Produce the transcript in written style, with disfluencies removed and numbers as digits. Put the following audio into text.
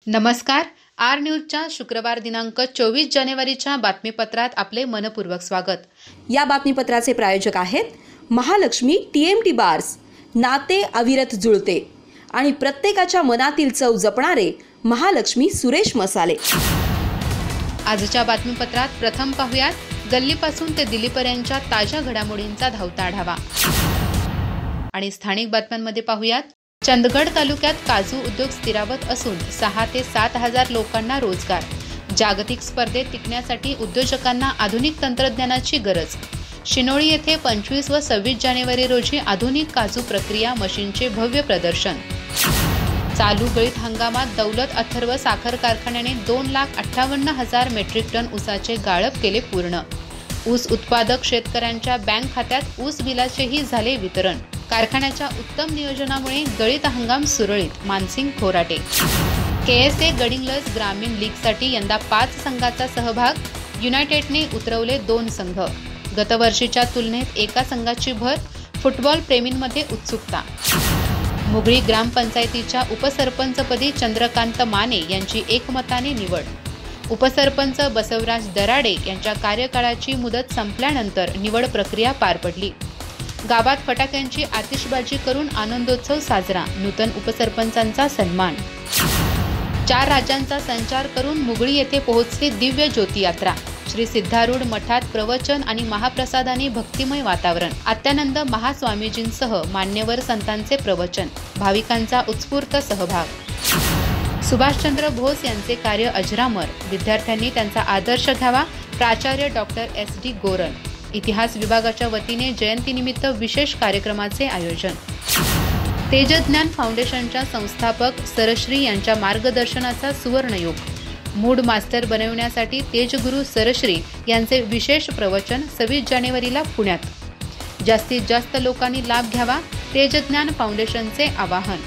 नमस्कार. आर न्यूजच्या शुक्रवार दिनांक 24 जानेवारीच्या बातमीपत्रात आपले मनपूर्वक स्वागत. या बातमीपत्राचे प्रायोजक आहेत महालक्ष्मी TMT बार्स. नाते अविरत जुळते आणि प्रत्येकाच्या मनातील चव जपणारे महालक्ष्मी सुरेश मसाले. आजच्या बातमीपत्रात प्रथम पाहूयात गल्लीपासून ते दिल्लीपर्यंतच्या ताज्या घडामोडींचा धावता आढावा आणि स्थानिक बातम्यांमध्ये पाहूयात चंदगड तालुक्यात काजू उद्योग स्थिरावत असून 6 ते 7 हजार लोकांना रोजगार. जागतिक स्पर्धेत टिकण्यासाठी उद्योजकांना आधुनिक तंत्रज्ञानाची गरज. शिनोळी येथे 25 व 26 जानेवारी रोजी आधुनिक काजू प्रक्रिया मशीनचे भव्य प्रदर्शन. चालू गळीत हंगामात दौलत अथर्व साखर कारखान्याने 2,58,000 मेट्रिक टन ऊसाचे गाळप केले पूर्ण. ऊस उत्पादक शेतकऱ्यांच्या बँक खात्यात ऊस बिलाचेही झाले वितरण. कारखान्याच्या उत्तम नियोजनामुळे गळीत हंगाम सुरळीत. मानसिंग खोराटे. KSA गडिंग्लज ग्रामीण लीगसाठी यंदा 5 संघाचा सहभाग. युनायटेडने उतरवले 2 संघ. गतवर्षीच्या तुलनेत एका संघाची भर. फुटबॉल प्रेमींमध्ये उत्सुकता. मुगळी ग्रामपंचायतीच्या उपसरपंचपदी चंद्रकांत माने यांची एकमताने निवड. उपसरपंच बसवराज दराडे यांच्या कार्यकाळाची मुदत संपल्यानंतर निवड प्रक्रिया पार पडली. गावात फटाक्यांची आतिषबाजी करून आनंदोत्सव साजरा. नूतन उपसरपंचांचा सन्मान. 4 राज्यांचा संचार करून मुगळी येथे पोहोचली दिव्य ज्योती यात्रा. श्री सिद्धारूढ मठात प्रवचन आणि महाप्रसादाने भक्तिमय वातावरण. आत्यानंद महास्वामीजींसह मान्यवर संतांचे प्रवचन. भाविकांचा उत्स्फूर्त सहभाग. सुभाषचंद्र बोस यांचे कार्य अजरामर. विद्यार्थ्यांनी त्यांचा आदर्श घ्यावा. प्राचार्य डॉक्टर SD गोरन. इतिहास विभागाच्या वतीने जयंतीनिमित्त विशेष कार्यक्रमाचे आयोजन. तेजज्ञान फाउंडेशनच्या संस्थापक सरश्री यांच्या मार्गदर्शनाचा सुवर्णयोग. मूड मास्टर बनविण्यासाठी तेजगुरू सरश्री यांचे विशेष प्रवचन 26 जानेवारीला पुण्यात. जास्तीत जास्त लोकांनी लाभ घ्यावा. तेजज्ञान फाउंडेशनचे आवाहन.